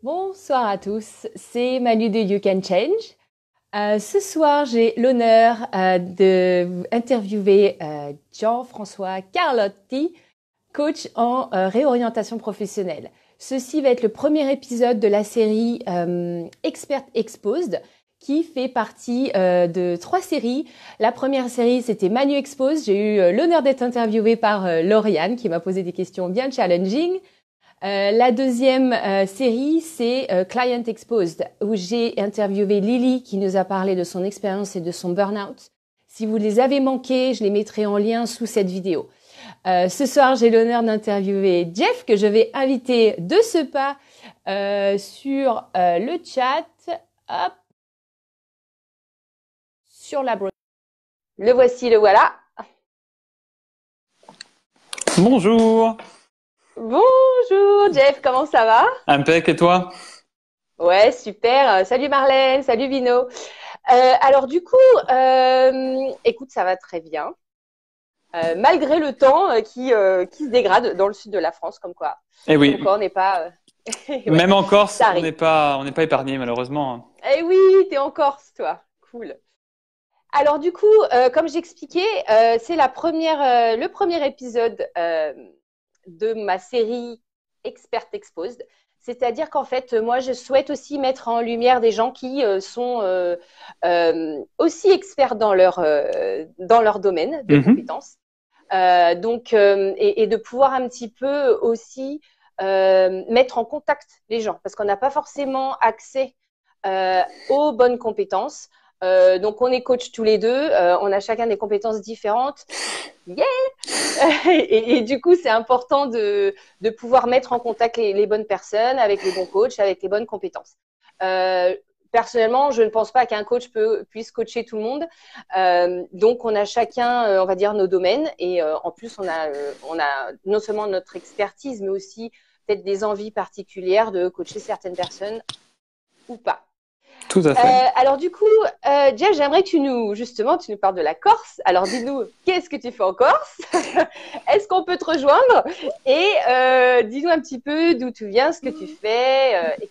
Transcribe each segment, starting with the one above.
Bonsoir à tous, c'est Manu de You Can Change. Ce soir, j'ai l'honneur de interviewer Jean-François Carlotti, coach en réorientation professionnelle. Ceci va être le premier épisode de la série Expert Exposed, qui fait partie de 3 séries. La première série, c'était Manu Expose. J'ai eu l'honneur d'être interviewée par Lauriane, qui m'a posé des questions bien challenging. La deuxième série, c'est Client Exposed, où j'ai interviewé Lily qui nous a parlé de son expérience et de son burn-out. Si vous les avez manqués, je les mettrai en lien sous cette vidéo. Ce soir, j'ai l'honneur d'interviewer Jeff, que je vais inviter de ce pas sur le chat. Hop, sur la broadcast. Le voici, le voilà. Bonjour. Bonjour Jeff, comment ça va? Impec, et toi? Ouais, super. Salut Marlène, salut Vino. Alors du coup, écoute, ça va très bien. Malgré le temps qui se dégrade dans le sud de la France, comme quoi. Eh oui. Comme quoi, on n'est pas. Ouais, Même en Corse, ça on arrive. n'est pas épargné malheureusement. Eh oui, t'es en Corse, toi. Cool. Alors du coup, comme j'expliquais, c'est le premier épisode de ma série Expert Exposed. C'est-à-dire qu'en fait, moi, je souhaite aussi mettre en lumière des gens qui sont aussi experts dans leur domaine de compétences. Et de pouvoir un petit peu aussi mettre en contact les gens, parce qu'on n'a pas forcément accès aux bonnes compétences. Donc, on est coach tous les deux, on a chacun des compétences différentes. Yeah. Et du coup, c'est important de pouvoir mettre en contact les bonnes personnes avec les bons coachs, avec les bonnes compétences. Personnellement, je ne pense pas qu'un coach puisse coacher tout le monde. Donc, on a chacun, on va dire, nos domaines. Et en plus, on a non seulement notre expertise, mais aussi peut-être des envies particulières de coacher certaines personnes ou pas. Tout à fait. Alors du coup, Jeff, j'aimerais que tu nous parles de la Corse. Alors dis-nous, qu'est-ce que tu fais en Corse? Est-ce qu'on peut te rejoindre? Et dis-nous un petit peu d'où tu viens, ce que tu fais, etc.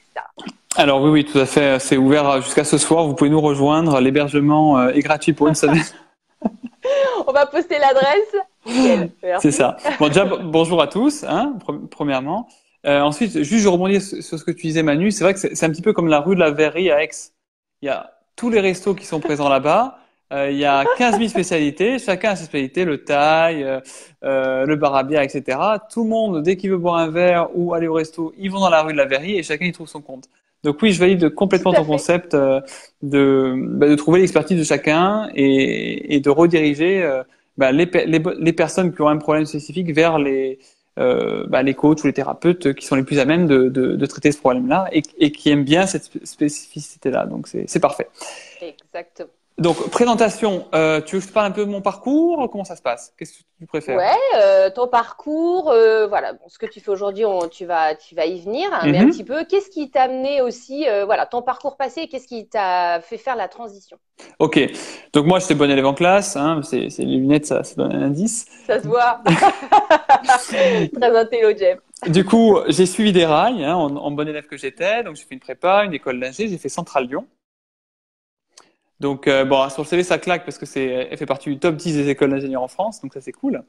Alors oui, tout à fait. C'est ouvert jusqu'à ce soir. Vous pouvez nous rejoindre. L'hébergement est gratuit pour une semaine. On va poster l'adresse. Nickel. C'est ça. Bon, déjà, bonjour à tous, hein, premièrement. Ensuite, juste je rebondis sur ce que tu disais, Manu. C'est vrai que c'est un petit peu comme la rue de la Verrerie à Aix. Il y a tous les restos qui sont présents là-bas. Il y a 15 000 spécialités. Chacun a ses spécialités, le thaï, le bar à bière, etc. Tout le monde, dès qu'il veut boire un verre ou aller au resto, ils vont dans la rue de la Verrerie et chacun y trouve son compte. Donc oui, je valide complètement ton concept de trouver l'expertise de chacun et de rediriger les personnes qui ont un problème spécifique vers les coachs ou les thérapeutes qui sont les plus à même de traiter ce problème-là et qui aiment bien cette spécificité-là. Donc c'est parfait. Exactement. Donc présentation, tu veux que je te parle un peu de mon parcours? Comment ça se passe? Qu'est-ce que tu préfères? Ouais, ton parcours, voilà, bon, ce que tu fais aujourd'hui, tu vas y venir, hein, mais un petit peu, qu'est-ce qui t'a amené aussi, voilà, ton parcours passé, qu'est-ce qui t'a fait faire la transition? Ok, donc moi j'étais bon élève en classe, hein, c'est les lunettes, ça donne un indice. Ça se voit. Très intello, Jeff. Du coup, j'ai suivi des rails, hein, en bon élève que j'étais, donc j'ai fait une prépa, une école d'ingé, j'ai fait Centrale Lyon. Donc bon, sur le CV ça claque parce que elle fait partie du top 10 des écoles d'ingénieurs en France, donc ça c'est cool.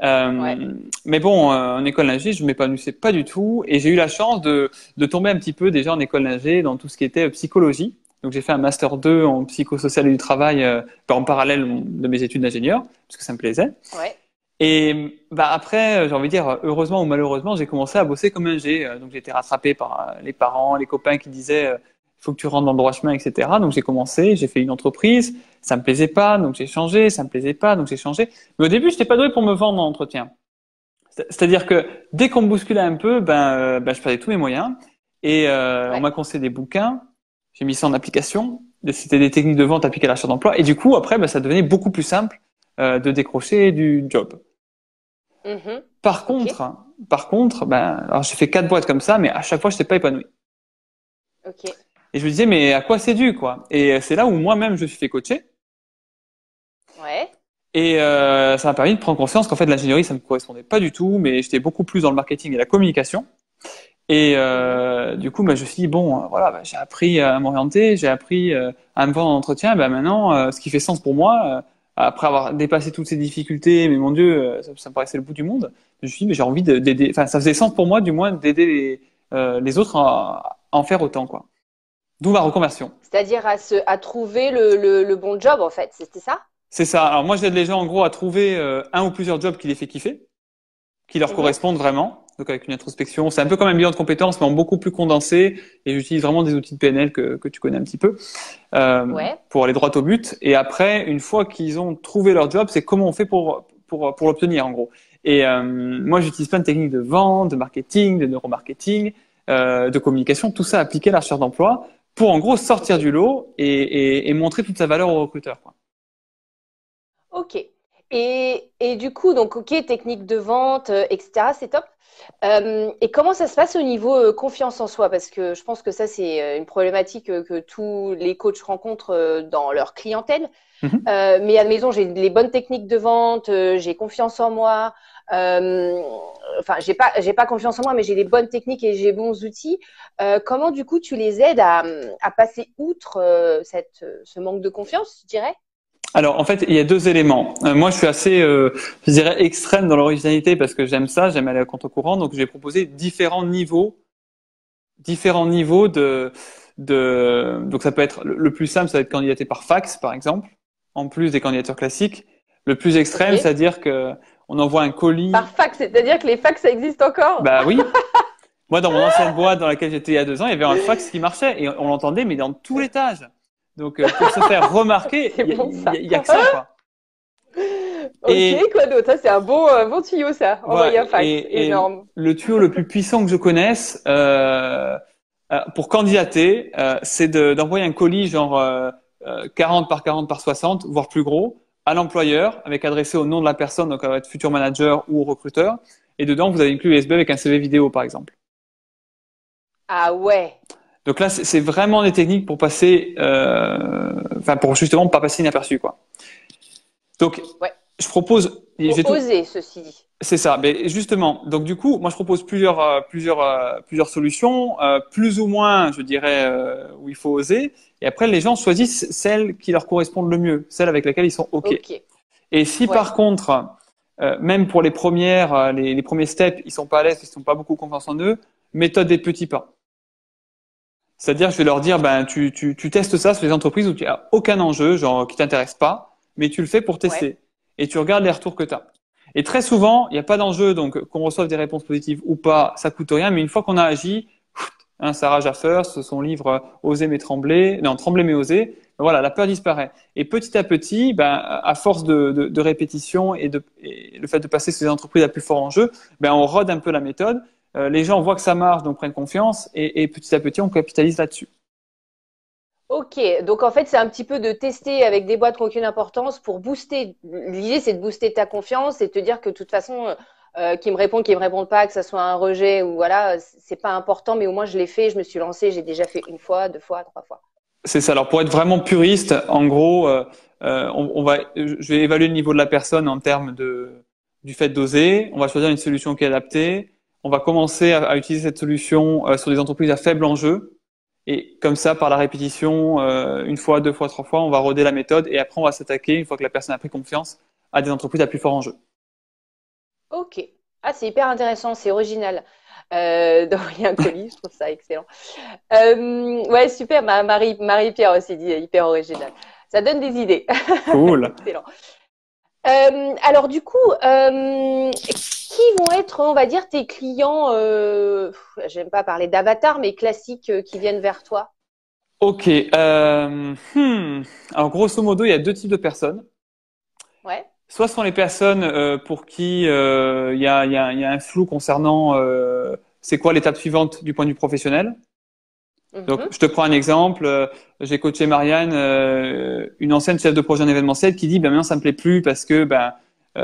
Ouais. Mais bon, en école d'ingé, je m'épanouissais pas du tout et j'ai eu la chance de tomber un petit peu déjà en école d'ingé dans tout ce qui était psychologie. Donc j'ai fait un master 2 en psychosocial et du travail en parallèle de mes études d'ingénieur parce que ça me plaisait. Ouais. Et bah après, j'ai envie de dire, heureusement ou malheureusement, j'ai commencé à bosser comme ingé. Donc j'ai été rattrapé par les parents, les copains qui disaient il faut que tu rentres dans le droit chemin, etc. Donc j'ai commencé, j'ai fait une entreprise, ça me plaisait pas, donc j'ai changé, ça me plaisait pas, donc j'ai changé. Mais au début, j'étais pas doué pour me vendre en entretien. C'est-à-dire que dès qu'on me bousculait un peu, je perdais tous mes moyens. Et on m'a conseillé des bouquins, j'ai mis ça en application. C'était des techniques de vente appliquées à l'achat d'emploi. Et du coup, après, ça devenait beaucoup plus simple de décrocher du job. Par contre, alors j'ai fait 4 boîtes comme ça, mais à chaque fois, je n'étais pas épanoui. Okay. Et je me disais, mais à quoi c'est dû, quoi? Et c'est là où moi-même je me suis fait coacher. Ouais. Et ça m'a permis de prendre conscience qu'en fait l'ingénierie ça me correspondait pas du tout, mais j'étais beaucoup plus dans le marketing et la communication. Et du coup, bah, je me suis dit, bon, voilà, bah, j'ai appris à m'orienter, j'ai appris à me vendre en entretien. Bah, maintenant, ce qui fait sens pour moi, après avoir dépassé toutes ces difficultés, mais mon Dieu, ça me paraissait le bout du monde, je me suis dit, mais j'ai envie d'aider, enfin, ça faisait sens pour moi, du moins, d'aider les autres à en faire autant, quoi. D'où ma reconversion. C'est-à-dire à trouver le bon job, en fait. C'était ça? C'est ça. Alors moi, j'aide les gens, en gros, à trouver un ou plusieurs jobs qui les fait kiffer, qui leur Mhm. correspondent vraiment. Donc avec une introspection, c'est un peu comme un bilan de compétences, mais en beaucoup plus condensé. Et j'utilise vraiment des outils de PNL que tu connais un petit peu Ouais. pour aller droit au but. Et après, une fois qu'ils ont trouvé leur job, c'est comment on fait pour l'obtenir en gros. Et moi, j'utilise plein de techniques de vente, de marketing, de neuromarketing, de communication, tout ça appliqué à la recherche d'emploi pour en gros sortir Ok. du lot et montrer toute sa valeur aux recruteurs, quoi. Ok. Et du coup, donc, ok, technique de vente, etc., c'est top. Et comment ça se passe au niveau confiance en soi? Parce que je pense que ça, c'est une problématique que tous les coachs rencontrent dans leur clientèle. Mhm. Mais admettons, j'ai les bonnes techniques de vente, j'ai confiance en moi. euh, enfin, j'ai pas confiance en moi, mais j'ai les bonnes techniques et j'ai bons outils. Comment, du coup, tu les aides à passer outre ce manque de confiance, je dirais? Alors, en fait, il y a deux éléments. Moi, je suis assez, je dirais, extrême dans l'originalité parce que j'aime ça, j'aime aller à contre-courant. Donc, j'ai proposé différents niveaux donc ça peut être le plus simple, ça va être candidater par fax, par exemple, en plus des candidatures classiques. Le plus extrême, Ok. c'est-à-dire que on envoie un Par colis. fax, c'est-à-dire que les fax, ça existe encore? Bah oui. Moi, dans mon ancienne boîte dans laquelle j'étais il y a 2 ans, il y avait un fax qui marchait et on l'entendait, mais dans tout l'étage. Donc, pour se faire remarquer, C'est bon, ça. il y a que ça, quoi. Ok, Et quoi d'autre? Ça, c'est un bon tuyau, ça. voilà. Envoyer un fax. Et Énorme. le tuyau le plus puissant que je connaisse pour candidater, c'est d'envoyer un colis genre 40 par 40 par 60, voire plus gros, à l'employeur, avec adressé au nom de la personne, donc à être futur manager ou au recruteur. Et dedans, vous avez une clé USB avec un CV vidéo, par exemple. Ah ouais. Donc là, c'est vraiment des techniques pour passer, enfin pour justement pas passer inaperçu, quoi. Donc, Ouais. je propose, Faut j'ai tout, oser, ceci dit. c'est ça. Mais justement, donc du coup, moi je propose plusieurs solutions, plus ou moins, je dirais, où il faut oser. Et après, les gens choisissent celles qui leur correspondent le mieux, celles avec lesquelles ils sont OK. Ok. Et si Ouais. par contre, même pour les premières, les premiers steps, ils sont pas à l'aise, ils sont pas beaucoup confiance en eux, méthode des petits pas. C'est-à-dire, je vais leur dire, ben, tu testes ça sur les entreprises où tu as aucun enjeu, genre qui t'intéresse pas, mais tu le fais pour Ouais. tester. Et tu regardes les retours que tu as. Et très souvent, il n'y a pas d'enjeu, donc qu'on reçoive des réponses positives ou pas, ça coûte rien. Mais une fois qu'on a agi, hein, Sarah Jaffer, son livre Oser mais trembler, non, Trembler mais oser, voilà, la peur disparaît. Et petit à petit, ben, à force de répétition et le fait de passer sur les entreprises à plus fort enjeu, ben, on rôde un peu la méthode. Les gens voient que ça marche, donc prennent confiance, et petit à petit, on capitalise là-dessus. Ok. Donc en fait, c'est un petit peu de tester avec des boîtes qui n'ont aucune importance pour booster. L'idée, c'est de booster ta confiance et te dire que de toute façon, qu'ils me répondent pas, que ça soit un rejet ou voilà, c'est pas important, mais au moins je l'ai fait, je me suis lancée, j'ai déjà fait une fois, deux fois, trois fois. C'est ça. Alors pour être vraiment puriste, en gros, je vais évaluer le niveau de la personne en termes du fait d'oser. On va choisir une solution qui est adaptée. On va commencer à utiliser cette solution sur des entreprises à faible enjeu. Et comme ça, par la répétition, une fois, deux fois, trois fois, on va roder la méthode et après on va s'attaquer, une fois que la personne a pris confiance, à des entreprises à plus fort enjeu. Ok. Ah, c'est hyper intéressant, c'est original. D'envoyer un colis, je trouve ça excellent. Ouais, super. Marie-Pierre aussi dit hyper original. Ça donne des idées. Cool. Excellent. Alors du coup, qui vont être, on va dire, tes clients, j'aime pas parler d'avatar, mais classiques qui viennent vers toi? Ok. Alors grosso modo, il y a deux types de personnes. Ouais. Soit ce sont les personnes pour qui il y a un flou concernant c'est quoi l'étape suivante du point de vue professionnel. Donc, Mhm. je te prends un exemple. J'ai coaché Marianne, une ancienne chef de projet en événementiel, qui dit, ben maintenant ça me plaît plus parce que ben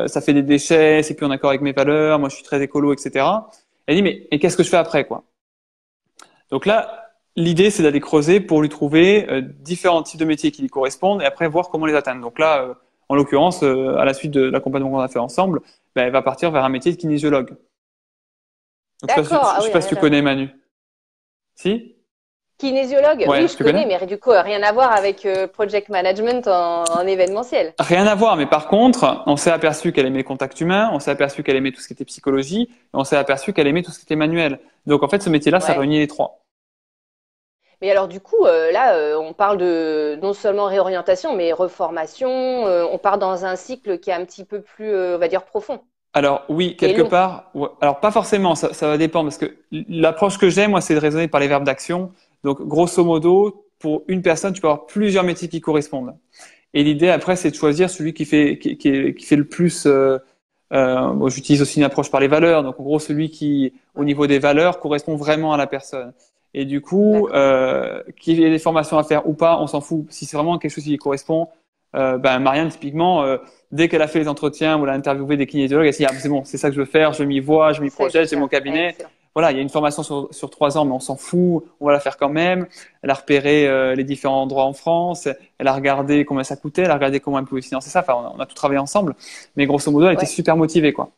ça fait des déchets, c'est plus en accord avec mes valeurs. Moi, je suis très écolo, etc. Elle dit, mais et qu'est-ce que je fais après, quoi? Donc là, l'idée, c'est d'aller creuser pour lui trouver différents types de métiers qui lui correspondent et après voir comment les atteindre. Donc là, en l'occurrence, à la suite de l'accompagnement qu'on a fait ensemble, ben, elle va partir vers un métier de kinésiologue. Donc D'accord. je Ah sais oui, pas si rien tu à connais Manu. Si? Kinésiologue, Ouais, oui, je tu connais, connais? mais du coup, rien à voir avec project management en événementiel. Rien à voir, mais par contre, on s'est aperçu qu'elle aimait le contact humain, on s'est aperçu qu'elle aimait tout ce qui était psychologie, et on s'est aperçu qu'elle aimait tout ce qui était manuel. Donc en fait, ce métier-là, ça Ouais. réunit les trois. Mais alors du coup, là, on parle de non seulement réorientation, mais reformation. On part dans un cycle qui est un petit peu plus, on va dire, profond Alors oui, et quelque long. part, ouais. Alors pas forcément, ça va dépendre, parce que l'approche que j'ai, moi, c'est de raisonner par les verbes d'action. Donc grosso modo, pour une personne, tu peux avoir plusieurs métiers qui correspondent. Et l'idée après, c'est de choisir celui qui fait le plus. Moi, j'utilise aussi une approche par les valeurs. Donc en gros, celui qui, au Ouais, niveau des valeurs, correspond vraiment à la personne. Et du coup, d'accord. qu'il y ait des formations à faire ou pas, on s'en fout. Si c'est vraiment quelque chose qui lui correspond, ben Marianne, typiquement, dès qu'elle a fait les entretiens ou elle a interviewé des kinésiologues, elle s'est dit, ah, c'est bon, c'est ça que je veux faire, je m'y vois, je m'y C'est ça que je veux projette, j'ai mon faire. cabinet. Excellent. Voilà, il y a une formation sur 3 ans, mais on s'en fout, on va la faire quand même. Elle a repéré les différents endroits en France, elle a regardé combien ça coûtait, elle a regardé comment elle pouvait financer ça. Enfin, on a tout travaillé ensemble, mais grosso modo, elle était Ouais, super motivée, quoi.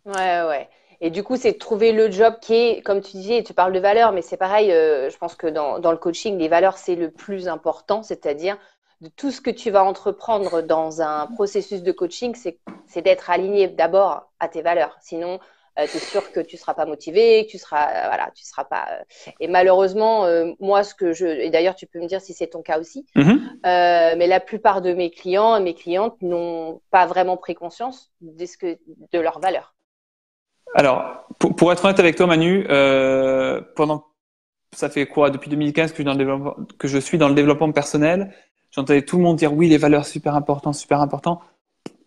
ouais. Et du coup, c'est de trouver le job qui est, comme tu disais, tu parles de valeurs, mais c'est pareil. Je pense que dans le coaching, les valeurs, c'est le plus important, c'est-à-dire de tout ce que tu vas entreprendre dans un processus de coaching, c'est d'être aligné d'abord à tes valeurs. Sinon, tu es sûr que tu seras pas motivé, que tu seras, voilà, tu seras pas. Et malheureusement, moi, et d'ailleurs, tu peux me dire si c'est ton cas aussi, Mhm. mais la plupart de mes clients et mes clientes n'ont pas vraiment pris conscience de leurs valeurs. Alors, pour être honnête avec toi, Manu, ça fait quoi, depuis 2015 que que je suis dans le développement personnel, j'entendais tout le monde dire oui, les valeurs super important, super important.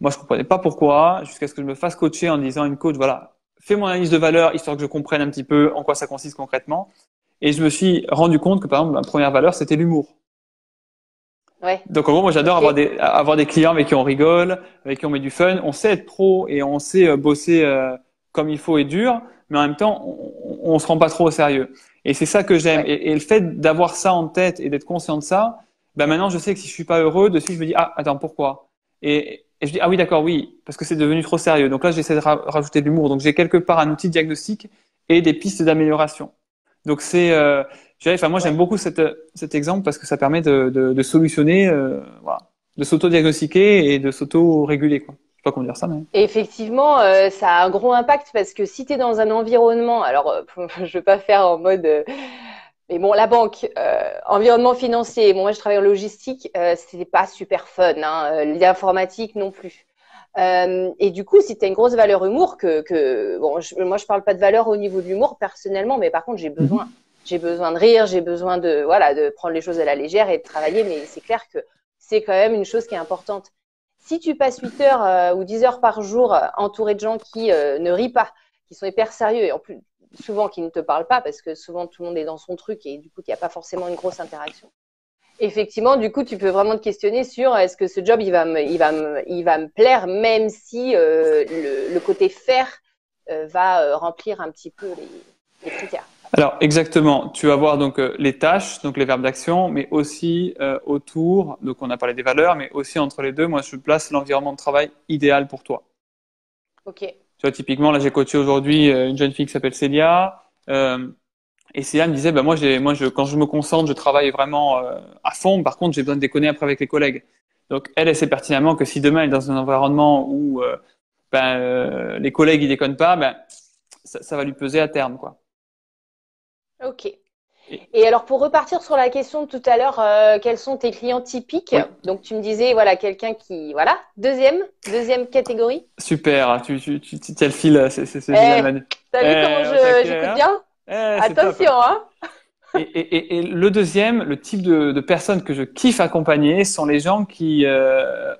Moi, je comprenais pas pourquoi, jusqu'à ce que je me fasse coacher en disant à une coach, voilà, fais mon analyse de valeur, histoire que je comprenne un petit peu en quoi ça consiste concrètement. Et je me suis rendu compte que, par exemple, ma première valeur, c'était l'humour. Ouais, Donc, en gros, moi, j'adore ok. avoir des clients avec qui on rigole, avec qui on met du fun. On sait être pro et on sait bosser comme il faut et dur, mais en même temps, on se rend pas trop au sérieux. Et c'est ça que j'aime. Ouais, Et le fait d'avoir ça en tête et d'être conscient de ça, ben maintenant, je sais que si je suis pas heureux, dessus, je me dis, ah, attends, pourquoi? Et je dis, ah oui, d'accord, oui, parce que c'est devenu trop sérieux. Donc là, j'essaie de rajouter de l'humour. Donc j'ai quelque part un outil de diagnostic et des pistes d'amélioration. Donc enfin moi j'aime ouais. beaucoup cet exemple parce que ça permet de solutionner, voilà, de s'auto-diagnostiquer et de s'auto-réguler quoi. Je sais pas comment dire ça mais. Et effectivement, ça a un gros impact parce que si tu es dans un environnement, alors je veux pas faire en mode, mais bon, la banque, environnement financier, bon, moi je travaille en logistique, c'est pas super fun, hein, l'informatique non plus. Et du coup, si tu as une grosse valeur humour, bon, moi je parle pas de valeur au niveau de l'humour personnellement, mais par contre Mhm. j'ai besoin de rire, j'ai besoin de, voilà, de prendre les choses à la légère et de travailler, mais c'est clair que c'est quand même une chose qui est importante. Si tu passes 8 heures ou 10 heures par jour entouré de gens qui ne rient pas, qui sont hyper sérieux et en plus souvent qui ne te parlent pas parce que souvent tout le monde est dans son truc et du coup il n'y a pas forcément une grosse interaction. Effectivement, du coup, tu peux vraiment te questionner sur est-ce que ce job il va me plaire, même si le côté faire va remplir un petit peu les critères. Alors exactement, tu vas voir donc les tâches, donc les verbes d'action, mais aussi autour, donc on a parlé des valeurs, mais aussi entre les deux, moi je place l'environnement de travail idéal pour toi. Ok, Tu vois typiquement là j'ai coaché aujourd'hui une jeune fille qui s'appelle Célia. Et Célia me disait, bah quand je me concentre, je travaille vraiment à fond. Par contre, j'ai besoin de déconner après avec les collègues. Donc, elle sait pertinemment que si demain elle est dans un environnement où les collègues ils déconnent pas, ben ça va lui peser à terme, quoi. ok. Et- Et alors pour repartir sur la question de tout à l'heure, quels sont tes clients typiques? oui, Donc tu me disais voilà quelqu'un qui voilà deuxième catégorie. super. Tu tiens le fil, c'est génial, Eh, Manu. t'as vu comment Au taquet, j'écoute hein? bien? C'est top. Attention hein. Et le deuxième, le type de personnes que je kiffe accompagner sont les gens qui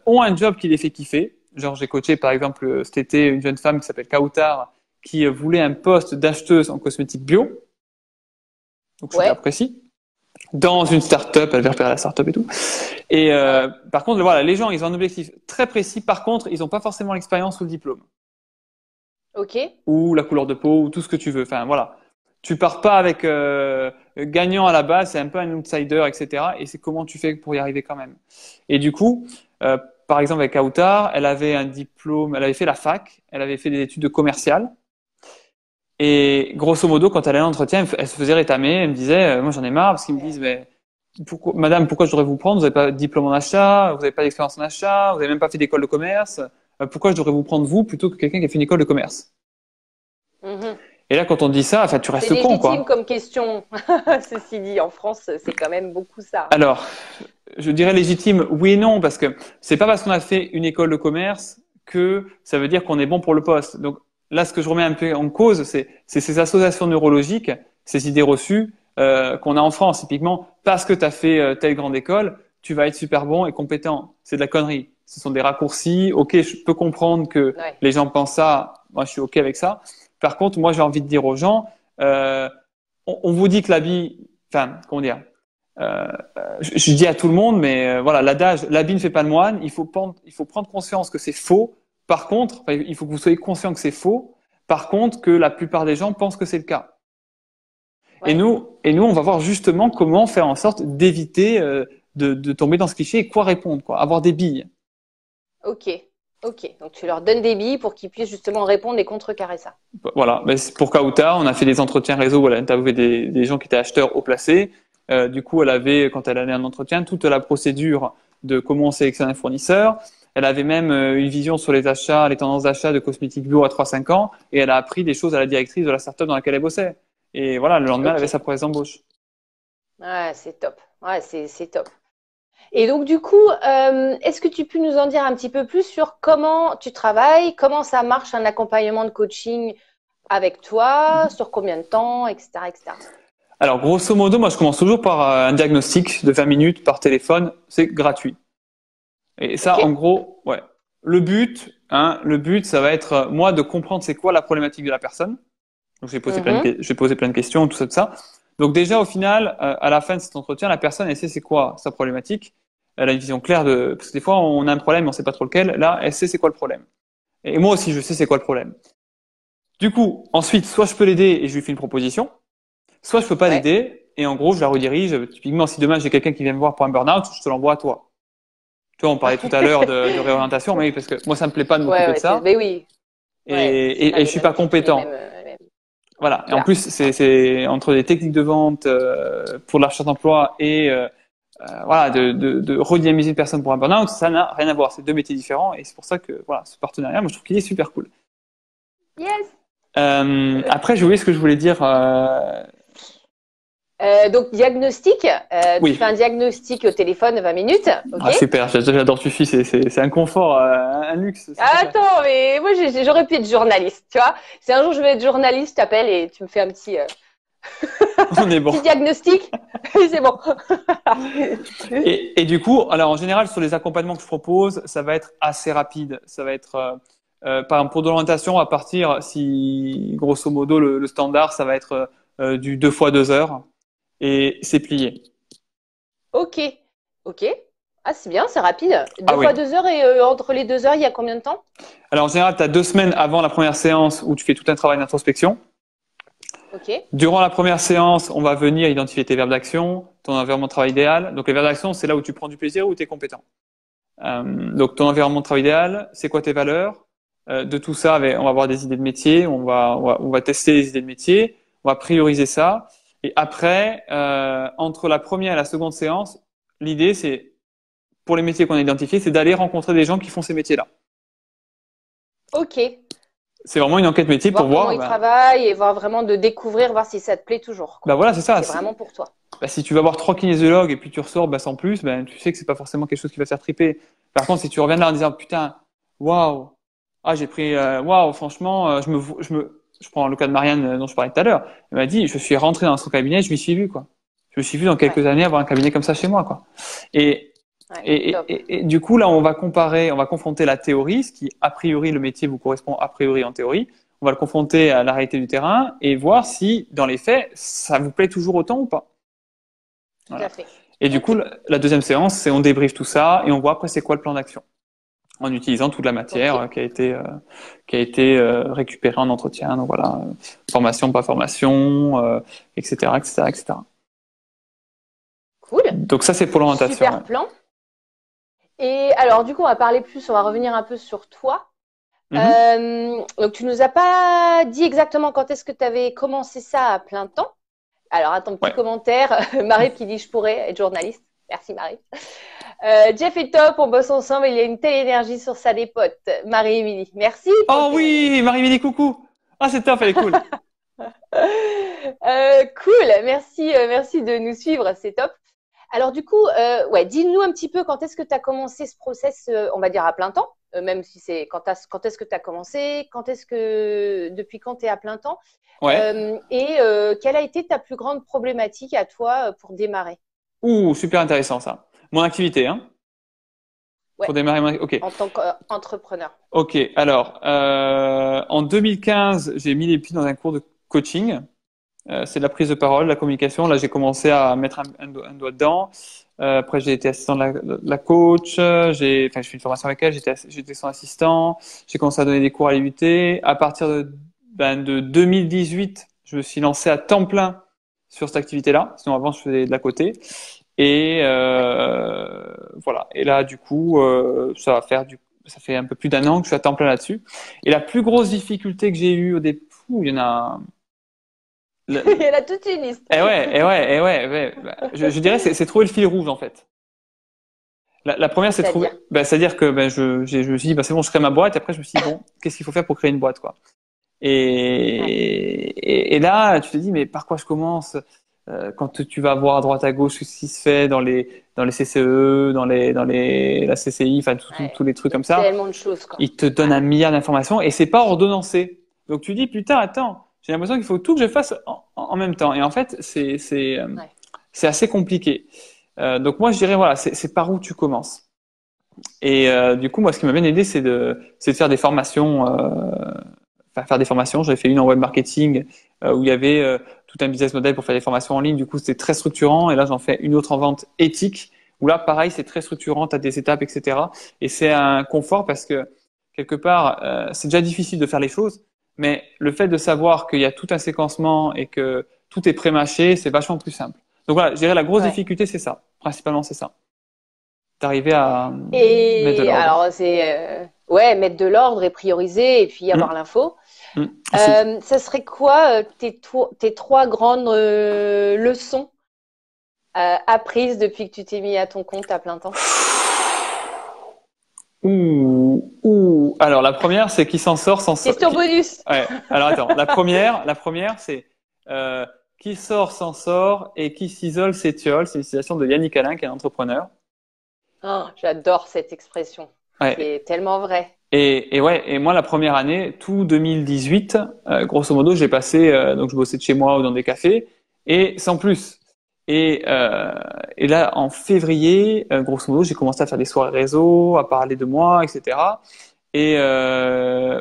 ont un job qui les fait kiffer. Genre, j'ai coaché par exemple cet été une jeune femme qui s'appelle Kautar qui voulait un poste d'acheteuse en cosmétique bio, donc super Ouais, précis, dans une start-up, elle veut repérer la start-up et tout. Et ouais. par contre, voilà, les gens, ils ont un objectif très précis. Par contre, ils n'ont pas forcément l'expérience ou le diplôme, Ok, ou la couleur de peau, ou tout ce que tu veux. Enfin, voilà. Tu pars pas avec gagnant à la base, c'est un peu un outsider, etc. Et c'est comment tu fais pour y arriver quand même. Et du coup, par exemple avec Kautar, elle avait un diplôme, elle avait fait la fac, elle avait fait des études de commercial, Et grosso modo, quand elle allait à l'entretien, elle se faisait rétamer. Elle me disait, moi j'en ai marre parce qu'ils me disent, mais madame, pourquoi je devrais vous prendre? Vous n'avez pas de diplôme en achat, vous n'avez pas d'expérience en achat, vous n'avez même pas fait d'école de commerce. Pourquoi je devrais vous prendre vous plutôt que quelqu'un qui a fait une école de commerce? Mhm. Et là, quand on te dit ça, enfin, tu C'est restes con, légitime quoi. comme question. Ceci dit, en France, c'est quand même beaucoup ça. Alors, je dirais légitime, oui et non, parce que c'est pas parce qu'on a fait une école de commerce que ça veut dire qu'on est bon pour le poste. Donc là, ce que je remets un peu en cause, c'est ces associations neurologiques, ces idées reçues qu'on a en France. Typiquement, parce que tu as fait telle grande école, tu vas être super bon et compétent. C'est de la connerie. Ce sont des raccourcis. Ok, je peux comprendre que Ouais. les gens pensent ça. Moi, je suis ok avec ça. Par contre, moi, j'ai envie de dire aux gens, on vous dit que l'habit, enfin, comment dire, je dis à tout le monde, mais voilà, l'adage, l'habit ne fait pas le moine. Il faut prendre conscience que c'est faux. Par contre, enfin, il faut que vous soyez conscient que c'est faux. Par contre, que la plupart des gens pensent que c'est le cas. Ouais. Et nous, on va voir justement comment faire en sorte d'éviter de tomber dans ce cliché et quoi répondre, quoi, avoir des billes. Ok. Ok. Donc tu leur donnes des billes pour qu'ils puissent justement répondre et contrecarrer ça. Voilà. Mais pour Kauta, on a fait des entretiens réseau où elle a interviewé des gens qui étaient acheteurs haut placés. Du coup, elle avait, quand elle allait à un entretien, toute la procédure de comment on sélectionne un fournisseur. Elle avait même une vision sur les achats, les tendances d'achat de cosmétiques bio à 3-5 ans. Et elle a appris des choses à la directrice de la startup dans laquelle elle bossait. Et voilà, le lendemain, elle avait Ok. sa promesse d'embauche. Ouais, c'est top. Ouais, c'est top. Et donc du coup, est-ce que tu peux nous en dire un petit peu plus sur comment tu travailles, comment ça marche un accompagnement de coaching avec toi, sur combien de temps, etc., etc. Alors, grosso modo, moi, je commence toujours par un diagnostic de 20 minutes par téléphone. C'est gratuit. Et Ok? ça, en gros, ouais. Le but, ça va être, moi, de comprendre c'est quoi la problématique de la personne. Donc, Mhm. j'ai posé plein de questions, tout ça. Donc, déjà, au final, à la fin de cet entretien, la personne, elle sait c'est quoi sa problématique. Elle a une vision claire de, parce que des fois, on a un problème, mais on sait pas trop lequel. Là, elle sait c'est quoi le problème. Et moi aussi, je sais c'est quoi le problème. Du coup, ensuite, soit je peux l'aider et je lui fais une proposition, soit je peux pas Ouais. l'aider et en gros, je la redirige. Typiquement, si demain j'ai quelqu'un qui vient me voir pour un burn-out, je te l'envoie à toi. Tu vois, on parlait tout à l'heure de réorientation, mais oui, parce que moi, ça me plaît pas de Ouais, m'occuper de ouais, ça mais oui, ouais, c'est pas et je les suis mêmes pas outils, les compétent. mêmes, Voilà. Et en Clair. plus, c'est entre les techniques de vente pour la recherche d'emploi et voilà, de redynamiser une personne pour un burn-out, ça n'a rien à voir. C'est deux métiers différents et c'est pour ça que voilà, ce partenariat, moi, je trouve qu'il est super cool. Yes. Après, j'ai oublié ce que je voulais dire. Donc diagnostic, tu Oui. fais un diagnostic au téléphone 20 minutes, ok? Ah, super, j'adore Tufi, c'est un confort, un luxe, c'est super. Attends, mais moi j'aurais pu être journaliste, tu vois? Si un jour je veux être journaliste, je t'appelle et tu me fais un On est bon. petit diagnostic, et c'est bon. Et du coup, alors en général, sur les accompagnements que je propose, ça va être assez rapide. Ça va être, par exemple, pour de l'orientation, à partir, si grosso modo le standard, ça va être du 2 fois 2 heures et c'est plié. Ok, ok. Ah, c'est bien, c'est rapide. Ah Deux oui. fois 2 heures et entre les 2 heures, il y a combien de temps? Alors en général, tu as 2 semaines avant la première séance où tu fais tout un travail d'introspection. Ok, Durant la première séance, on va venir identifier tes verbes d'action, ton environnement de travail idéal. Donc les verbes d'action, c'est là où tu prends du plaisir ou tu es compétent. Donc ton environnement de travail idéal, c'est quoi tes valeurs? De tout ça, on va avoir des idées de métier, on va tester les idées de métier, on va prioriser ça. Et après, entre la première et la seconde séance, l'idée, c'est, pour les métiers qu'on a identifiés, c'est d'aller rencontrer des gens qui font ces métiers-là. ok. C'est vraiment une enquête métier pour Voir comment voir, ils travaillent et voir vraiment de découvrir, voir si ça te plaît toujours, bah quoi. voilà, c'est Si ça. c'est vraiment pour toi. Si tu vas voir 3 kinésiologues et puis tu ressors sans plus, tu sais que c'est pas forcément quelque chose qui va te faire triper. Par contre, si tu reviens là en disant putain, waouh, j'ai pris, waouh, franchement, je prends le cas de Marianne dont je parlais tout à l'heure. Elle m'a dit, je suis rentré dans son cabinet, je m'y suis vu quoi. Je me suis vu dans Ouais, quelques années avoir un cabinet comme ça chez moi quoi. Et ouais, top. et du coup là, on va comparer, on va confronter la théorie, ce qui a priori le métier vous correspond a priori en théorie. On va le confronter à la réalité du terrain et voir si dans les faits ça vous plaît toujours autant ou pas. Tout à Voilà. fait. Et du coup, Ok, la deuxième séance, c'est on débriefe tout ça et on voit après c'est quoi le plan d'action en utilisant toute la ok. matière qui a été récupérée en entretien. Donc voilà, formation, pas formation, etc., etc., etc. Cool. Donc ça, c'est pour l'orientation. Ouais. Super plan. Et alors, du coup, on va parler plus, on va revenir un peu sur toi. Mhm. Donc, tu nous as pas dit exactement quand est-ce que tu avais commencé ça à plein temps. Alors, attends, petit Ouais. commentaire. Marie qui dit je pourrais être journaliste. Merci Marie. Jeff est top, on bosse ensemble, il y a une telle énergie sur ça des potes. Marie-Émilie, merci pour le Oh témoignage. oui, Marie-Mini, coucou. Ah, c'est top, elle est cool. Cool, merci, merci de nous suivre, c'est top. Alors du coup, ouais, dis-nous un petit peu quand est-ce que tu as commencé ce process, on va dire à plein temps, même si c'est quand est-ce que tu as commencé, depuis quand tu es à plein temps, Ouais. et quelle a été ta plus grande problématique à toi pour démarrer? Ouh, super intéressant ça. Mon activité, hein, Ouais, pour démarrer ok. en tant qu'entrepreneur. Ok, alors, en 2015, j'ai mis les pieds dans un cours de coaching. C'est de la prise de parole, la communication. Là, j'ai commencé à mettre un doigt dedans. Après, j'ai été assistant de la coach. Enfin, je fais une formation avec elle. J'étais son assistant. J'ai commencé à donner des cours à l'IUT. À partir de 2018, je me suis lancé à temps plein sur cette activité-là. Sinon, avant, je faisais de la côté. Et Ouais. voilà. Et là, du coup, ça fait un peu plus d'un an que je suis à temps plein là-dessus. Et la plus grosse difficulté que j'ai eue au début, il y en a. Il y en a toute une liste. Ouais. Je dirais c'est trouver le fil rouge en fait. La première c'est trouver, C'est-à-dire. c'est-à-dire que je me suis dit bah c'est bon je crée ma boîte. Et après je me suis dit bon qu'est-ce qu'il faut faire pour créer une boîte quoi. Ouais. Et là tu te dis mais par quoi je commence quand tu vas voir à droite à gauche ce qui se fait dans les CCE, la CCI, enfin tous Ouais. les trucs Il y a comme ça. tellement de choses, quoi. Ils te donnent un Ouais. milliard d'informations et c'est pas ordonnancé. Donc tu dis putain attends, j'ai l'impression qu'il faut tout que je fasse en même temps. Et en fait Ouais. c'est assez compliqué. Donc moi je dirais voilà c'est par où tu commences. Et du coup moi ce qui m'a bien aidé c'est de faire des formations. Faire des formations. J'avais fait une en web marketing où il y avait tout un business model pour faire des formations en ligne. Du coup, c'était très structurant. Et là, j'en fais une autre en vente éthique où là, pareil, c'est très structurant. Tu as des étapes, etc. Et c'est un confort parce que quelque part, c'est déjà difficile de faire les choses. Mais le fait de savoir qu'il y a tout un séquencement et que tout est pré-mâché, c'est vachement plus simple. Donc voilà, je dirais la grosse Ouais. difficulté, c'est ça. Principalement, c'est ça. D'arriver à mettre de Et l'ordre. alors, ouais, mettre de l'ordre et prioriser et puis avoir Hum, l'info. aussi. Ça serait quoi tes trois grandes leçons apprises depuis que tu t'es mis à ton compte à plein temps? Ouh. Alors la première, c'est qui s'en sort sans sort. Question bonus. Ouais. Alors attends, la première, c'est euh, qui sort s'en sort et qui s'isole s'étiole. C'est une citation de Yannick Alain, qui est un entrepreneur. Oh, j'adore cette expression. Ouais. C'est tellement vrai. Et ouais. Et moi, la première année, tout 2018, grosso modo, j'ai passé donc je bossais de chez moi ou dans des cafés et sans plus. Et là, en février, grosso modo, j'ai commencé à faire des soirées réseau, à parler de moi, etc. Et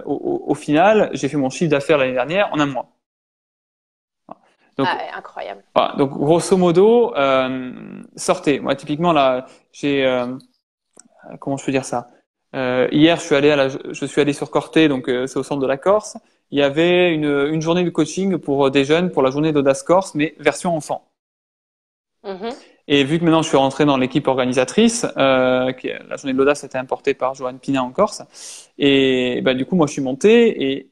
au final, j'ai fait mon chiffre d'affaires l'année dernière en un mois. Donc, Ah, ouais, incroyable. voilà. Donc grosso modo, sortez. Moi, typiquement là, j'ai comment je peux dire ça? Hier, je suis allé sur Corté, donc c'est au centre de la Corse. Il y avait une journée de coaching pour des jeunes pour la journée d'Audace Corse, mais version enfant. Mhm. Et vu que maintenant je suis rentré dans l'équipe organisatrice, la journée de l'audace a été importée par Johan Pina en Corse, et bah, du coup moi je suis monté et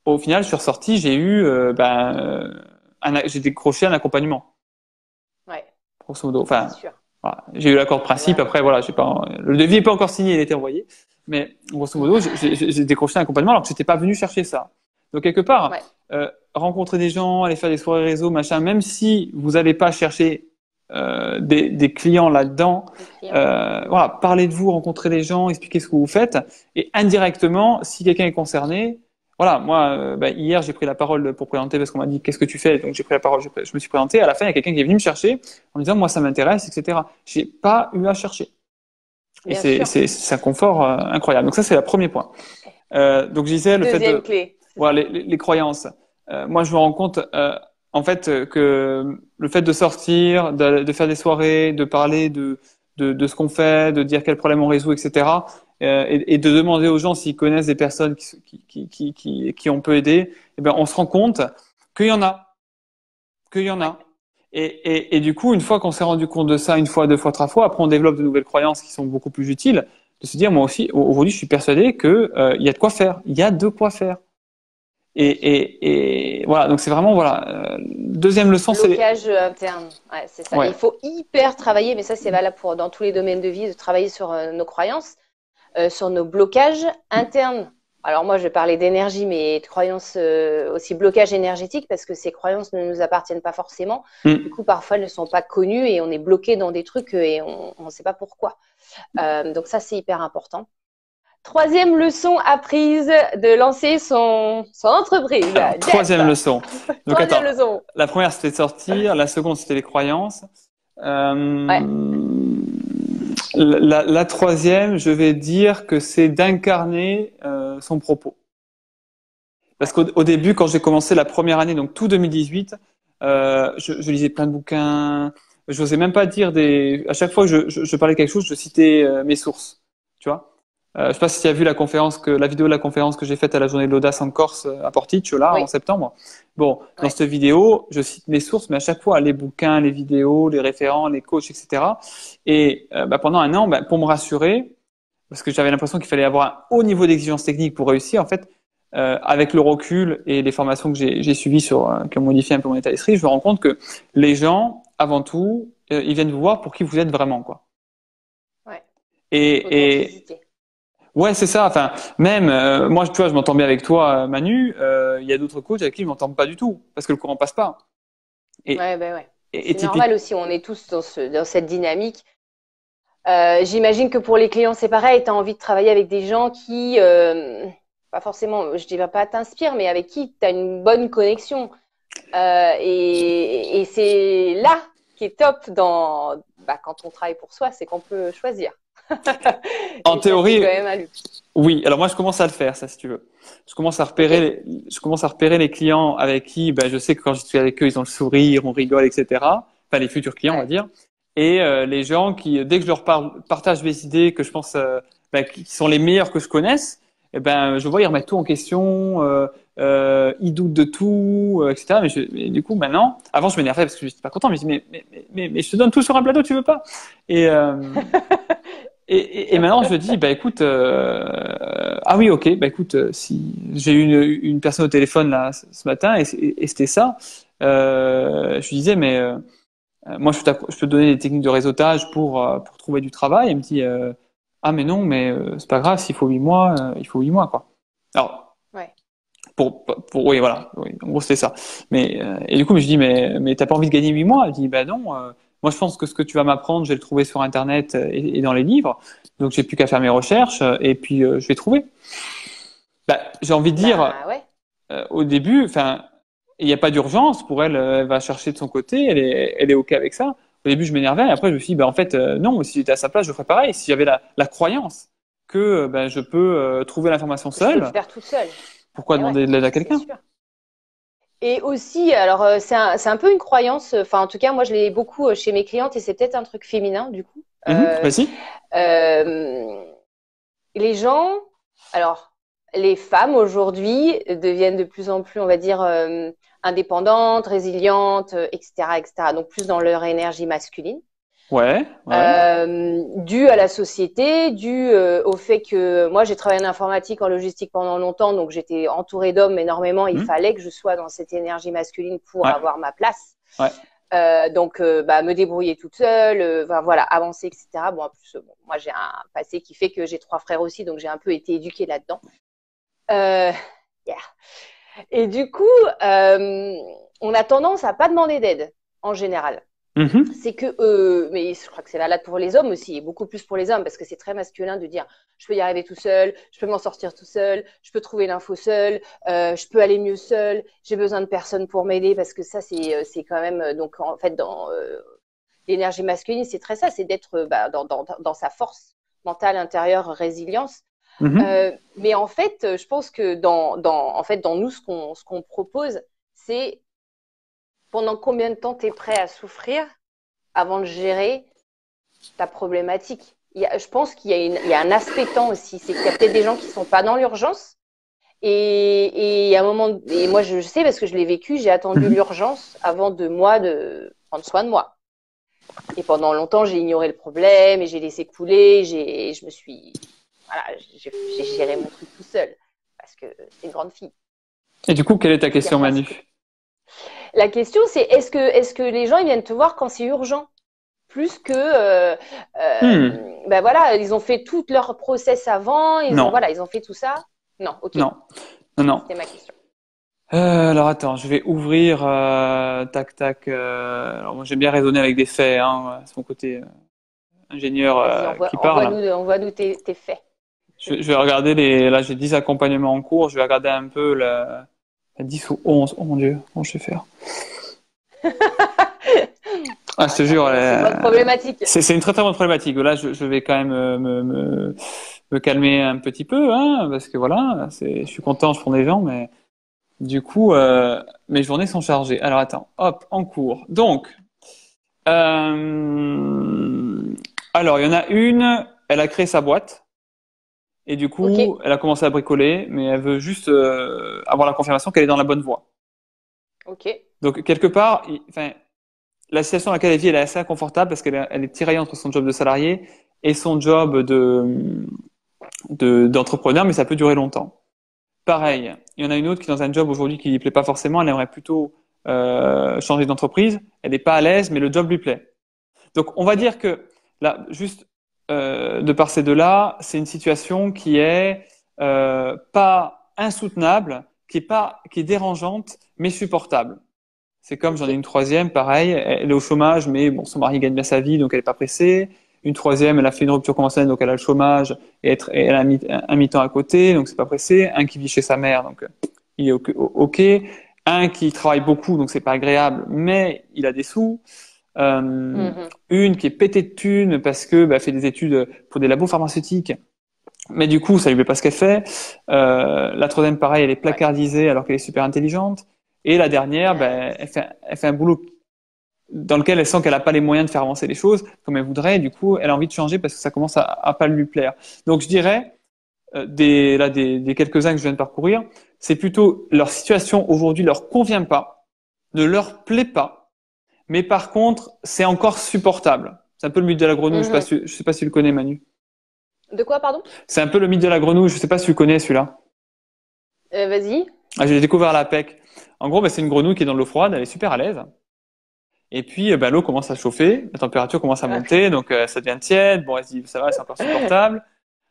au final je suis ressorti, j'ai décroché un accompagnement, Ouais, grosso modo. c'est Enfin, sûr. voilà. J'ai eu l'accord de C'est principe. vraiment Après chouette. voilà, j'ai pas le devis n'est pas encore signé, il a été envoyé, mais grosso modo j'ai décroché un accompagnement alors que j'étais pas venu chercher ça. Donc quelque part, Ouais, rencontrer des gens, aller faire des soirées réseau, machin, même si vous n'allez pas chercher des clients là-dedans. les clients. Voilà, parlez de vous, rencontrez des gens, expliquez ce que vous faites, et indirectement, si quelqu'un est concerné, voilà, moi, hier j'ai pris la parole pour présenter parce qu'on m'a dit qu'est-ce que tu fais, donc j'ai pris la parole, je me suis présenté. À la fin, il y a quelqu'un qui est venu me chercher en me disant moi ça m'intéresse, etc. J'ai pas eu à chercher, et Bien sûr. c'est un confort incroyable. Donc ça c'est le premier point. Donc je disais le fait Deuxième de clé, c'est voilà, ça. les croyances. Moi, je me rends compte, en fait, que le fait de sortir, de faire des soirées, de parler de ce qu'on fait, de dire quel problème on résout, etc., et de demander aux gens s'ils connaissent des personnes qui on peut aider, eh ben, on se rend compte qu'il y en a, qu'il y en Ouais, a. Et du coup, une fois qu'on s'est rendu compte de ça, une fois, deux fois, trois fois, après, on développe de nouvelles croyances qui sont beaucoup plus utiles. de se dire moi aussi aujourd'hui je suis persuadé que il y a de quoi faire, il y a de quoi faire. Et voilà, donc c'est vraiment voilà. Deuxième leçon, c'est Blocage interne, ouais, c'est ça. ouais. Il faut hyper travailler, mais ça c'est valable pour dans tous les domaines de vie, de travailler sur nos croyances, sur nos blocages internes. Alors moi je vais parler d'énergie, mais de croyances aussi blocage énergétique parce que ces croyances ne nous appartiennent pas forcément. Du coup parfois elles ne sont pas connues et on est bloqué dans des trucs et on ne sait pas pourquoi. Donc ça c'est hyper important. Troisième leçon apprise de lancer son entreprise. Alors, troisième leçon. Donc Troisième attends, leçon. la première c'était de sortir, la seconde c'était les croyances. Ouais. La troisième, je vais dire que c'est d'incarner son propos. Parce qu'au début, quand j'ai commencé la première année, donc tout 2018, je lisais plein de bouquins. Je n'osais même pas dire des. À chaque fois que je parlais de quelque chose, je citais mes sources. Tu vois. Je sais pas si tu as vu la vidéo de la conférence que j'ai faite à la journée de l'audace en Corse à Porticcio là Oui. en septembre. Bon, dans Ouais. cette vidéo, je cite mes sources, mais à chaque fois les bouquins, les vidéos, les référents, les coachs, etc. Et pendant un an, pour me rassurer, parce que j'avais l'impression qu'il fallait avoir un haut niveau d'exigence technique pour réussir, en fait, avec le recul et les formations que j'ai suivies qui ont modifié un peu mon état d'esprit, je me rends compte que les gens, avant tout, ils viennent vous voir pour qui vous êtes vraiment, quoi. Ouais. Et ouais, c'est ça. Enfin, même moi, tu vois, je m'entends bien avec toi, Manu. Il y a d'autres coachs avec qui je m'entends pas du tout parce que le courant passe pas. Et, Ouais, ben ouais. et C'est normal aussi, on est tous dans cette dynamique. J'imagine que pour les clients, c'est pareil, tu as envie de travailler avec des gens qui, pas forcément, je dirais pas t'inspirent, mais avec qui tu as une bonne connexion. Et c'est là qui est top quand on travaille pour soi, c'est qu'on peut choisir. en Et ça, c'est théorie, quand même un luxe. oui. Alors moi, je commence à le faire, ça, si tu veux. Ok. Je commence à repérer les clients avec qui, je sais que quand je suis avec eux, ils ont le sourire, on rigole, etc. Enfin, les futurs clients, on va Ouais. dire. Et les gens qui, dès que je leur partage mes idées que je pense qui sont les meilleures que je connaisse, je vois ils remettent tout en question, ils doutent de tout, etc. Mais du coup, maintenant, avant, je m'énervais parce que je n'étais pas content. Mais je dis, mais je te donne tout sur un plateau, tu veux pas? Et et Bien maintenant, sûr. je dis, écoute, ah oui, ok, écoute, si j'ai eu une personne au téléphone là ce matin et c'était ça, je lui disais, mais moi, je peux te donner des techniques de réseautage pour trouver du travail. Elle me dit, ah mais non, mais c'est pas grave, s'il faut 8 mois, il faut 8 mois, quoi. Alors, Ouais. oui, voilà, oui, en gros, c'était ça. Mais, et du coup, je dis, mais t'as pas envie de gagner 8 mois? Elle dit, non, moi, je pense que ce que tu vas m'apprendre, je vais le trouver sur Internet et dans les livres. Donc, j'ai plus qu'à faire mes recherches et puis je vais trouver. J'ai envie de dire, Bah ouais. au début, enfin, il n'y a pas d'urgence pour elle, elle va chercher de son côté, elle est OK avec ça. Au début, je m'énervais, et après, je me suis dit, en fait, non, si j'étais à sa place, je ferais pareil. Si j'avais la croyance que je peux trouver l'information Je peux le seule, faire toute seule. pourquoi Et ouais, demander de l'aide à c'est quelqu'un? sûr. Et aussi, alors c'est un peu une croyance, enfin en tout cas moi je l'ai beaucoup chez mes clientes et c'est peut-être un truc féminin du coup. Vas-y. Euh, les gens, alors les femmes aujourd'hui deviennent de plus en plus, on va dire, indépendantes, résilientes, etc., etc. Donc plus dans leur énergie masculine. Ouais, ouais. Dû à la société, dû au fait que moi j'ai travaillé en informatique, en logistique pendant longtemps, donc j'étais entourée d'hommes énormément. Il Mhm. fallait que je sois dans cette énergie masculine pour Ouais, avoir ma place. ouais. Donc, me débrouiller toute seule, voilà, avancer, etc. Bon, en plus, moi j'ai un passé qui fait que j'ai 3 frères aussi, donc j'ai un peu été éduquée là-dedans. Euh, yeah. Et du coup, on a tendance à pas demander d'aide en général. Mhm. C'est que, mais je crois que c'est valable pour les hommes aussi, et beaucoup plus pour les hommes, parce que c'est très masculin de dire je peux y arriver tout seul, je peux m'en sortir tout seul, je peux trouver l'info seul, je peux aller mieux seul, j'ai besoin de personne pour m'aider, parce que ça, c'est quand même, donc en fait, dans l'énergie masculine, c'est très ça, c'est d'être dans sa force mentale intérieure, résilience. Mhm. Mais en fait, je pense que en fait, dans nous, ce qu'on propose, c'est pendant combien de temps tu es prêt à souffrir avant de gérer ta problématique. Je pense qu'il y a un aspect temps aussi. C'est qu'il y a peut-être des gens qui ne sont pas dans l'urgence. Et à un moment, et moi je sais parce que je l'ai vécu, j'ai attendu Mhm. l'urgence avant de moi de prendre soin de moi. Et pendant longtemps, j'ai ignoré le problème et j'ai laissé couler. Voilà, j'ai géré mon truc tout seul parce que c'est une grande fille. Et du coup, quelle est ta Il y a question, pas Manu? La question, c'est est-ce que les gens ils viennent te voir quand c'est urgent, plus que ben voilà, ils ont fait tout leur process avant, Non, ils ont fait tout ça. Non, ok, non, non, non. c'était ma question. Alors attends, je vais ouvrir, tac, tac. Alors moi j'aime bien raisonner avec des faits, hein, c'est mon côté ingénieur Vas-y, qui parle. envoie-nous tes faits. Je vais regarder là j'ai 10 accompagnements en cours, je vais regarder un peu la 10 ou 11. Oh mon Dieu, comment je vais faire? Ah, je te jure, C'est une bonne problématique. c'est une très très bonne problématique. Là, je vais quand même me calmer un petit peu, hein, parce que voilà, je suis content, je prends des gens, mais du coup, mes journées sont chargées. Alors attends, hop, en cours. Donc, euh, alors il y en a une, elle a créé sa boîte et du Ok, coup, elle a commencé à bricoler, mais elle veut juste avoir la confirmation qu'elle est dans la bonne voie. ok, Donc quelque part, enfin, la situation dans laquelle elle vit, elle est assez inconfortable parce elle est tiraillée entre son job de salarié et son job d'entrepreneur, mais ça peut durer longtemps. ouais, Pareil, il y en a une autre qui est dans un job aujourd'hui qui lui plaît pas forcément, elle aimerait plutôt changer d'entreprise, elle n'est pas à l'aise, mais le job lui plaît. Donc on va ok, dire que là, juste de par ces deux-là, c'est une situation qui est pas insoutenable, qui est dérangeante, mais supportable. C'est comme j'en ai ok. une troisième, pareil, elle est au chômage, mais bon, son mari gagne bien sa vie, donc elle est pas pressée. Une troisième, elle a fait une rupture conventionnelle, donc elle a le chômage, et elle a un mi-temps à côté, donc c'est pas pressé. Un qui vit chez sa mère, donc il est ok. Un qui travaille beaucoup, donc c'est pas agréable, mais il a des sous. Mhm. Une qui est pétée de thunes parce que elle fait des études pour des labos pharmaceutiques, mais du coup ça lui plaît pas ce qu'elle fait. La troisième, pareil, elle est Ouais, placardisée alors qu'elle est super intelligente. Et la dernière, ouais, elle fait un boulot dans lequel elle sent qu'elle n'a pas les moyens de faire avancer les choses comme elle voudrait. Et du coup, elle a envie de changer parce que ça commence à pas lui plaire. Donc, je dirais, des quelques-uns que je viens de parcourir, c'est plutôt leur situation aujourd'hui leur convient pas, ne leur plaît pas, mais par contre, c'est encore supportable. C'est un peu le mythe de la grenouille. mhm. Je sais pas si tu le connais, Manu. De quoi, pardon? C'est un peu le mythe de la grenouille. Je sais pas si tu le connais celui-là. Vas-y. Ah, je l'ai découvert à la PEC. En gros, c'est une grenouille qui est dans l'eau froide. Elle est super à l'aise. Et puis, l'eau commence à chauffer, la température commence à Ouais, monter, donc ça devient tiède. Bon, elle se dit, ça va, c'est encore supportable.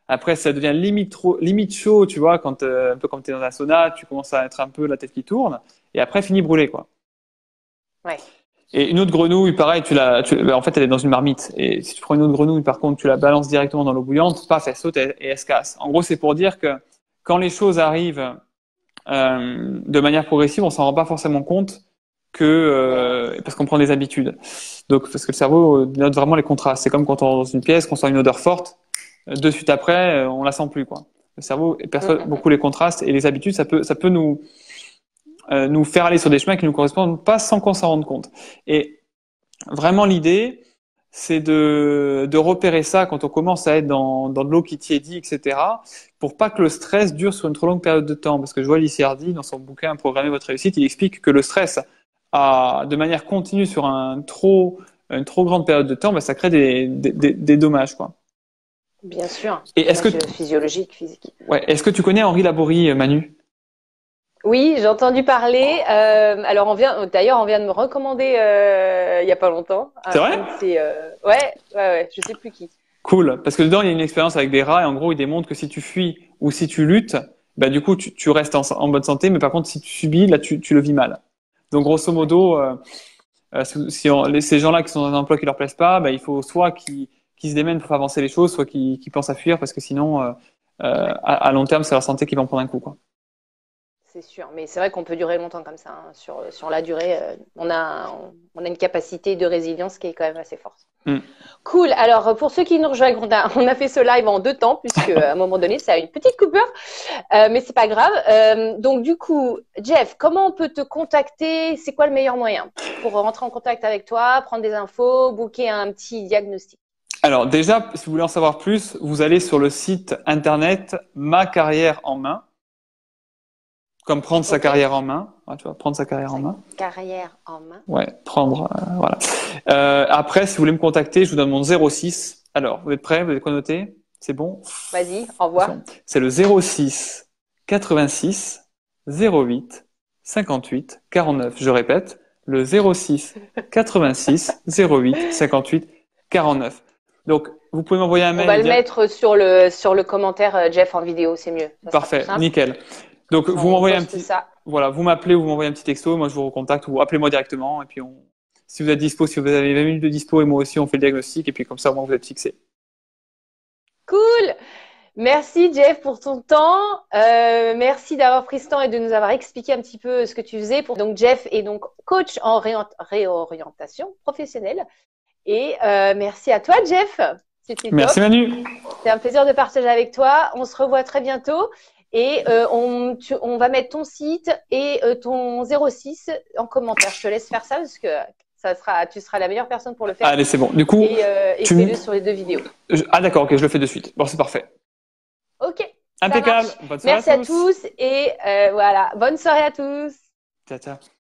Après, ça devient limite chaud, tu vois, quand un peu comme t'es dans un sauna, tu commences à être un peu la tête qui tourne. Et après, fini brûlé, quoi. ouais. Et une autre grenouille, pareil, en fait, elle est dans une marmite. Et si tu prends une autre grenouille, par contre, tu la balances directement dans l'eau bouillante, paf, elle saute et elle se casse. En gros, c'est pour dire que quand les choses arrivent de manière progressive, on s'en rend pas forcément compte Ouais, parce qu'on prend des habitudes. Donc parce que le cerveau note vraiment les contrastes. C'est comme quand on rentre dans une pièce, qu'on sent une odeur forte, de suite après, on la sent plus quoi. Le cerveau perçoit mhm. beaucoup les contrastes et les habitudes, ça peut nous faire aller sur des chemins qui nous correspondent pas sans qu'on s'en rende compte. Et vraiment l'idée, c'est de repérer ça quand on commence à être dans de l'eau qui tiédit, etc., pour pas que le stress dure sur une trop longue période de temps. Parce que je vois Hardy, dans son bouquin Programmer votre réussite, il explique que le stress, de manière continue sur une trop grande période de temps, ça crée des dommages, quoi. Bien sûr. Et Dommages physiologiques, physiques. est-ce que tu connais Henri Laborie, Manu? Oui, j'ai entendu parler. Alors, d'ailleurs, on vient de me recommander il y a pas longtemps C'est vrai? un de ces. Ouais, je sais plus qui. Cool. Parce que dedans, il y a une expérience avec des rats et en gros, il démontre que si tu fuis ou si tu luttes, du coup, tu restes en bonne santé, mais par contre, si tu subis, là, tu le vis mal. Donc, grosso Ouais. modo, ces gens-là qui sont dans un emploi qui leur plaisent pas, il faut soit qu'ils se démènent pour faire avancer les choses, soit qu'ils pensent à fuir parce que sinon, Ouais. à long terme, c'est leur santé qui va en prendre un coup, quoi. C'est sûr, mais c'est vrai qu'on peut durer longtemps comme ça, hein. Sur la durée, on a une capacité de résilience qui est quand même assez forte. Mm. Cool. Alors, pour ceux qui nous rejoignent, on a fait ce live en 2 temps, puisque à un moment donné, ça a une petite coupure, mais c'est pas grave. Donc, du coup, Jeff, comment on peut te contacter? C'est quoi le meilleur moyen pour rentrer en contact avec toi, prendre des infos, booker un petit diagnostic? Alors, déjà, si vous voulez en savoir plus, vous allez sur le site internet Ma Carrière en Main, Comme prendre sa Ok. carrière en main. Ouais, tu vois, prendre sa carrière en main. Carrière en main. Ouais, prendre, voilà. Après, si vous voulez me contacter, je vous donne mon 06. Alors, vous êtes prêts? Vous avez quoi noter? C'est bon? Vas-y, envoie. C'est le 06 86 08 58 49. Je répète, le 06 86 08 58 49. Donc, vous pouvez m'envoyer un On mail va et le dire mettre sur le commentaire Jeff en vidéo, c'est mieux. Ça sera plus parfait, simple. nickel. Donc, vous On m'envoyez un poste petit, ça. voilà, vous m'appelez ou vous m'envoyez un petit texto, moi je vous recontacte ou appelez-moi directement et puis si vous êtes dispo, si vous avez 20 minutes de dispo et moi aussi, on fait le diagnostic et puis comme ça, au moins vous êtes fixé. Cool. Merci Jeff pour ton temps. Merci d'avoir pris ce temps et de nous avoir expliqué un petit peu ce que tu faisais. Donc Jeff est donc coach en réorientation professionnelle. Et merci à toi Jeff. C'était top. Merci Manu. C'était un plaisir de partager avec toi. On se revoit très bientôt. Et on va mettre ton site et ton 06 en commentaire. Je te laisse faire ça parce que tu seras la meilleure personne pour le faire. Allez, c'est bon. Du coup, et fais-le sur les 2 vidéos. Ah d'accord, ok, je le fais de suite. Bon, c'est parfait. Ok. Impeccable. Bonne soirée Merci à tous et voilà. Bonne soirée à tous. Ciao, ciao.